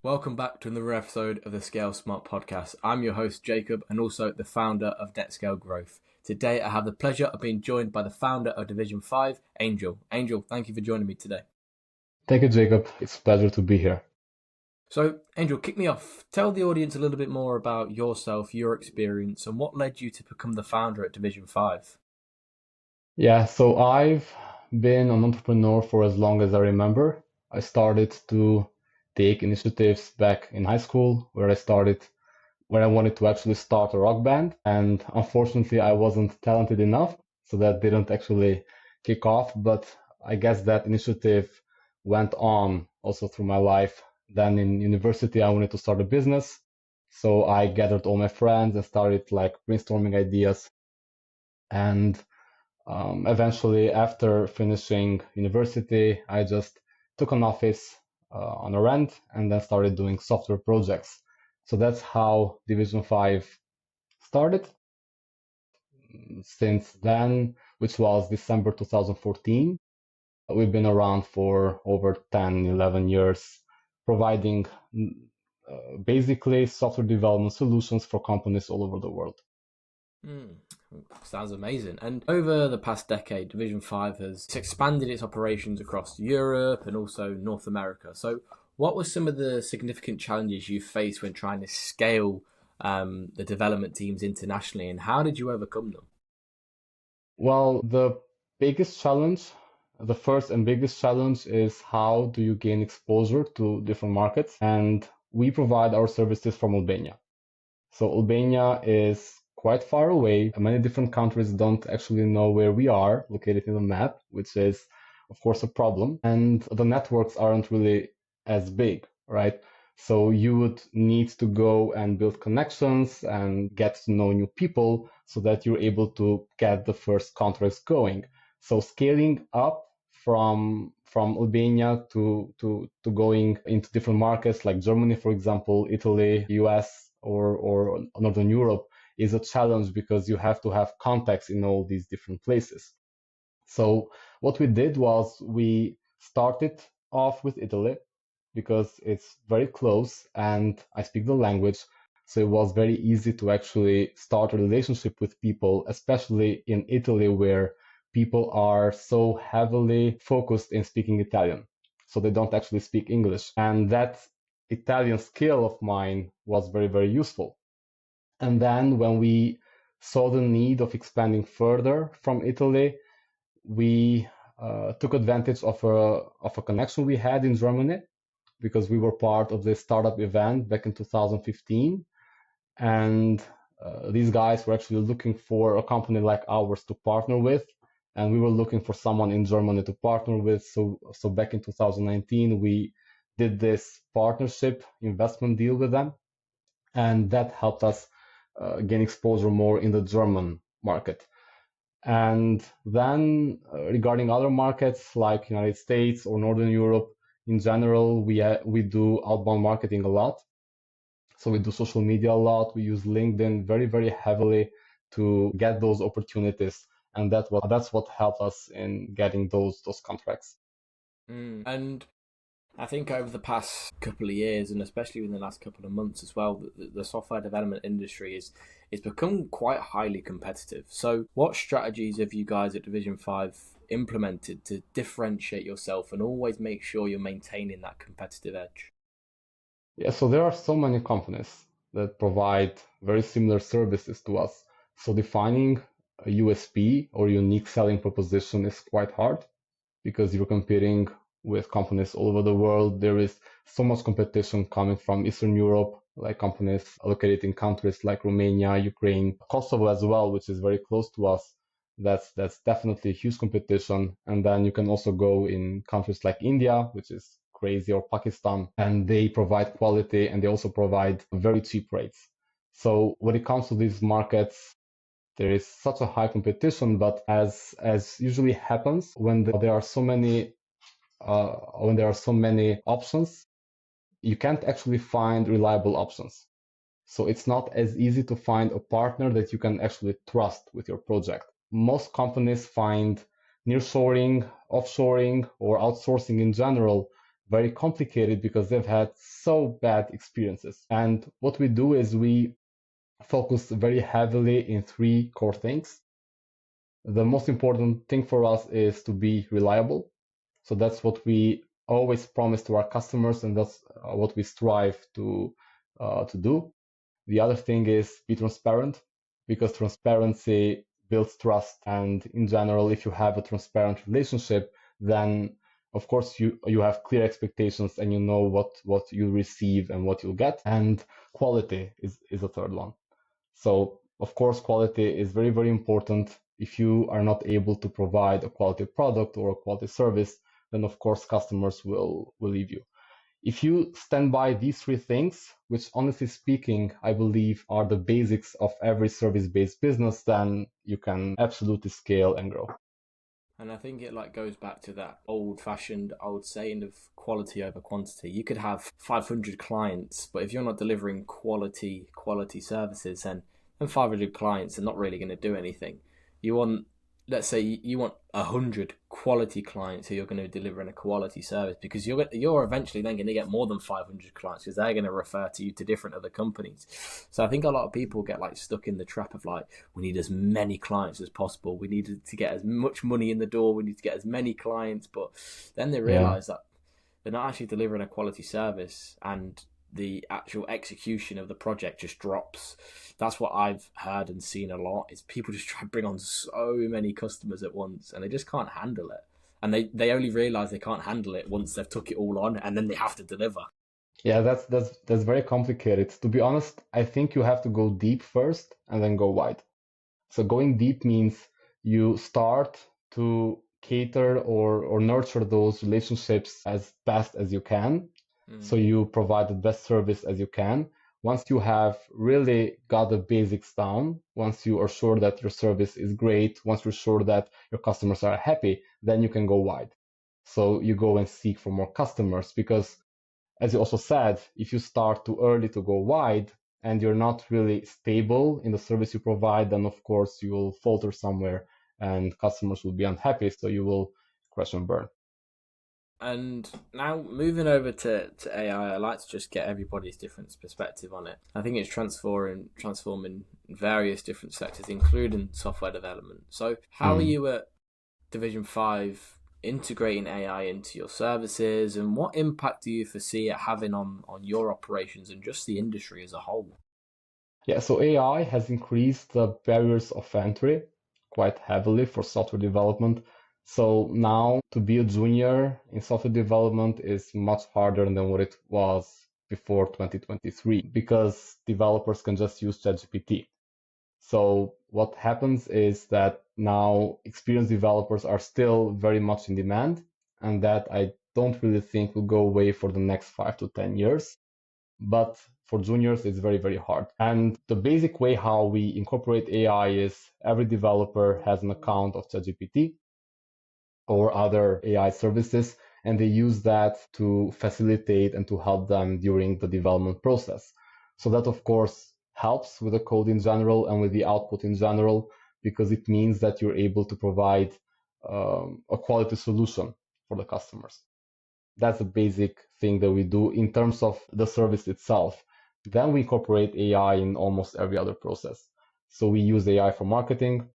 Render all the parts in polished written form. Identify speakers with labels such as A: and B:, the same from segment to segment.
A: Welcome back to another episode of the Scale Smart podcast. I'm your host, Jacob, and also the founder of NetScale Growth. Today, I have the pleasure of being joined by the founder of Division 5, Engjell. Engjell, thank you for joining me today.
B: Thank you, Jacob. It's a pleasure to be here.
A: So, Engjell, kick me off. Tell the audience a little bit more about yourself, your experience, and what led you to become the founder at Division 5.
B: Yeah, so I've been an entrepreneur for as long as I remember. I started to take initiatives back in high school where I wanted to actually start a rock band. And unfortunately, I wasn't talented enough, so that didn't actually kick off. But I guess that initiative went on also through my life. Then in university, I wanted to start a business. So I gathered all my friends and started like brainstorming ideas. And eventually, after finishing university, I just took an office on a rent and then started doing software projects. So that's how Division 5 started. Since then, which was December 2014, we've been around for over 10, 11 years, providing basically software development solutions for companies all over the world.
A: Sounds amazing. And over the past decade, Division 5 has expanded its operations across Europe and also North America. So what were some of the significant challenges you faced when trying to scale the development teams internationally, and how did you overcome them?
B: Well, the first and biggest challenge is how do you gain exposure to different markets? And we provide our services from Albania. So Albania is quite far away. Many different countries don't actually know where we are located in the map, which is, of course, a problem. And the networks aren't really as big, right? So you would need to go and build connections and get to know new people so that you're able to get the first contracts going. So scaling up from Albania to going into different markets like Germany, for example, Italy, US, or Northern Europe is a challenge because you have to have contacts in all these different places. So what we did was we started off with Italy because it's very close and I speak the language. So it was very easy to actually start a relationship with people, especially in Italy where people are so heavily focused in speaking Italian. So they don't actually speak English. And that Italian skill of mine was very, very useful. And then when we saw the need of expanding further from Italy, we took advantage of a connection we had in Germany because we were part of this startup event back in 2015. And these guys were actually looking for a company like ours to partner with. And we were looking for someone in Germany to partner with. So back in 2019, we did this partnership investment deal with them. And that helped us gain exposure more in the German market. And then regarding other markets like United States or Northern Europe, in general, we do outbound marketing a lot. So we do social media a lot. We use LinkedIn very, very heavily to get those opportunities. And that's what helped us in getting those contracts.
A: And I think over the past couple of years, and especially in the last couple of months as well, the software development industry is become quite highly competitive. So what strategies have you guys at Division 5 implemented to differentiate yourself and always make sure you're maintaining that competitive edge?
B: Yeah, so there are so many companies that provide very similar services to us. So defining a USP or unique selling proposition is quite hard because you're competing with companies all over the world. There is so much competition coming from Eastern Europe, like companies located in countries like Romania, Ukraine, Kosovo as well, which is very close to us. That's definitely a huge competition. And then you can also go in countries like India, which is crazy, or Pakistan, and they provide quality and they also provide very cheap rates. So when it comes to these markets, there is such a high competition, but as usually happens when there are so many options, you can't actually find reliable options. So it's not as easy to find a partner that you can actually trust with your project. Most companies find nearshoring, offshoring, or outsourcing in general very complicated because they've had so bad experiences. And what we do is we focus very heavily in three core things. The most important thing for us is to be reliable. So that's what we always promise to our customers, and that's what we strive to do. The other thing is be transparent, because transparency builds trust. And in general, if you have a transparent relationship, then of course you have clear expectations and you know what you receive and what you'll get. And quality is the third one. So of course, quality is very, very important. If you are not able to provide a quality product or a quality service, then of course customers will leave you. If you stand by these three things, which honestly speaking, I believe are the basics of every service-based business, then you can absolutely scale and grow.
A: And I think it like goes back to that old saying of quality over quantity. You could have 500 clients, but if you're not delivering quality services, then 500 clients are not really going to do anything. You want, let's say, you want 100 quality clients who you're going to deliver in a quality service, because you're eventually then going to get more than 500 clients because they're going to refer to you to different other companies. So I think a lot of people get like stuck in the trap of like, we need as many clients as possible, we need to get as much money in the door, we need to get as many clients, but then they
B: Yeah.
A: realize that they're not actually delivering a quality service, and the actual execution of the project just drops. That's what I've heard and seen a lot, is people just try to bring on so many customers at once and they just can't handle it. And they only realize they can't handle it once they've took it all on, and then they have to deliver.
B: Yeah, that's very complicated. To be honest, I think you have to go deep first and then go wide. So going deep means you start to cater or nurture those relationships as best as you can. So you provide the best service as you can. Once you have really got the basics down, once you are sure that your service is great, once you're sure that your customers are happy, then you can go wide. So you go and seek for more customers, because as you also said, if you start too early to go wide and you're not really stable in the service you provide, then of course you will falter somewhere and customers will be unhappy. So you will crash and burn.
A: And now moving over to AI, I like to just get everybody's different perspective on it. I think it's transforming various different sectors, including software development. So how are you at Division 5 integrating AI into your services, and what impact do you foresee it having on your operations and just the industry as a whole?
B: Yeah, so AI has increased the barriers of entry quite heavily for software development. So now to be a junior in software development is much harder than what it was before 2023, because developers can just use ChatGPT. So what happens is that now experienced developers are still very much in demand, and that I don't really think will go away for the next 5 to 10 years. But for juniors, it's very, very hard. And the basic way how we incorporate AI is every developer has an account of ChatGPT or other AI services, and they use that to facilitate and to help them during the development process. So that, of course, helps with the code in general and with the output in general, because it means that you're able to provide a quality solution for the customers. That's a basic thing that we do in terms of the service itself. Then we incorporate AI in almost every other process. So we use AI for marketing,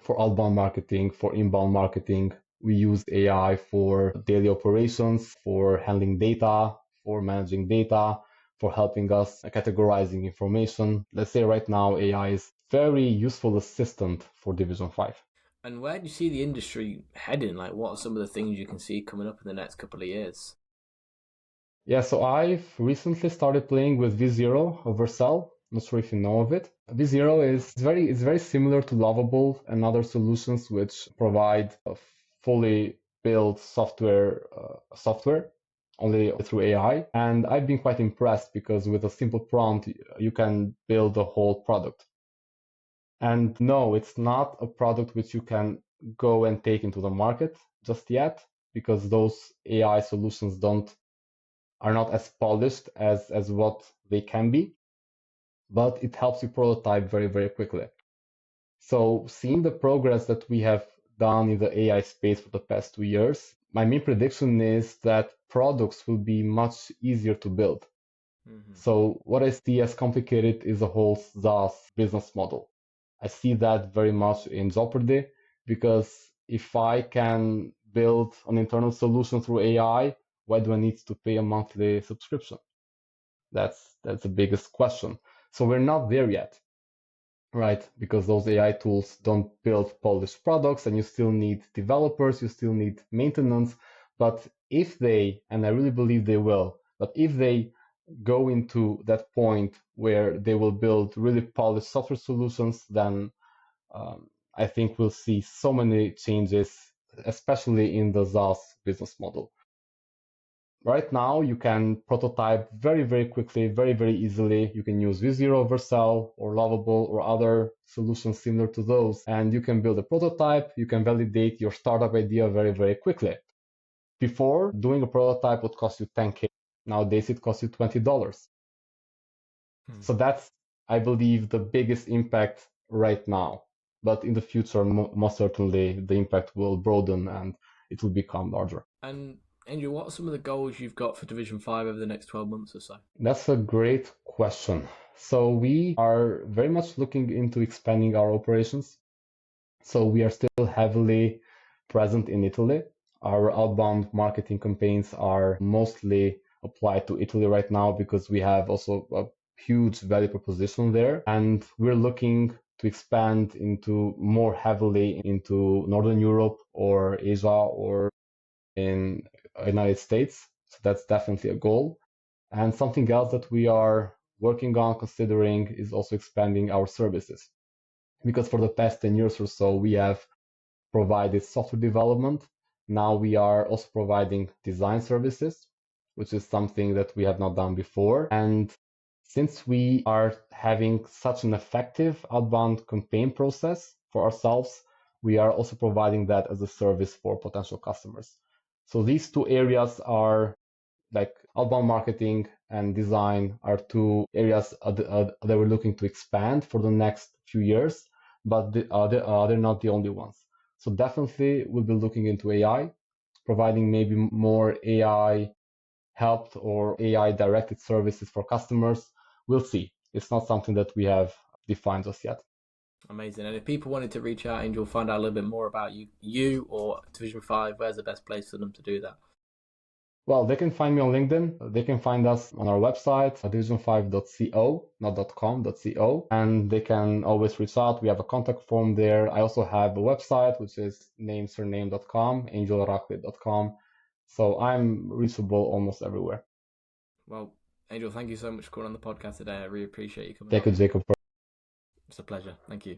B: for outbound marketing, for inbound marketing. We use AI for daily operations, for handling data, for managing data, for helping us categorizing information. Let's say right now AI is very useful assistant for Division 5.
A: And where do you see the industry heading? Like, what are some of the things you can see coming up in the next couple of years?
B: Yeah, so I've recently started playing with V0 over Cell. Not sure if you know of it. V0 is very similar to Lovable and other solutions which provide a fully built software only through AI. And I've been quite impressed, because with a simple prompt you can build a whole product. And no, it's not a product which you can go and take into the market just yet, because those AI solutions are not as polished as what they can be, but it helps you prototype very, very quickly. So seeing the progress that we have done in the AI space for the past 2 years, my main prediction is that products will be much easier to build. So what I see as complicated is the whole SaaS business model. I see that very much in jeopardy because if I can build an internal solution through AI, why do I need to pay a monthly subscription? That's the biggest question. So we're not there yet, right? Because those AI tools don't build polished products and you still need developers, you still need maintenance. But if they, and I really believe they will, but if they go into that point where they will build really polished software solutions, then I think we'll see so many changes, especially in the SaaS business model. Right now, you can prototype very, very quickly, very, very easily. You can use V0, Vercel, or Lovable, or other solutions similar to those. And you can build a prototype. You can validate your startup idea very, very quickly. Before, doing a prototype would cost you $10K. Nowadays, it costs you $20. So that's, I believe, the biggest impact right now. But in the future, most certainly, the impact will broaden and it will become larger.
A: And Engjell, what are some of the goals you've got for Division 5 over the next 12 months or so?
B: That's a great question. So we are very much looking into expanding our operations. So we are still heavily present in Italy. Our outbound marketing campaigns are mostly applied to Italy right now because we have also a huge value proposition there. And we're looking to expand into more heavily into Northern Europe or Asia or in United States. So that's definitely a goal. And something else that we are working on considering is also expanding our services. Because for the past 10 years or so, we have provided software development. Now we are also providing design services, which is something that we have not done before. And since we are having such an effective outbound campaign process for ourselves, we are also providing that as a service for potential customers. So these two areas are like outbound marketing and design are two areas that we're looking to expand for the next few years, but they're not the only ones. So definitely we'll be looking into AI, providing maybe more AI helped or AI directed services for customers. We'll see. It's not something that we have defined just yet.
A: Amazing. And if people wanted to reach out, Engjell, find out a little bit more about you or Division 5, where's the best place for them to do that?
B: Well, they can find me on LinkedIn. They can find us on our website, division5.co, not .com, .co, and they can always reach out. We have a contact form there. I also have a website, which is namesurname.com, engjellrraklli.com. So I'm reachable almost everywhere.
A: Well, Engjell, thank you so much for coming on the podcast today. I really appreciate you coming
B: Thank you,
A: on.
B: Jacob.
A: It's a pleasure. Thank you.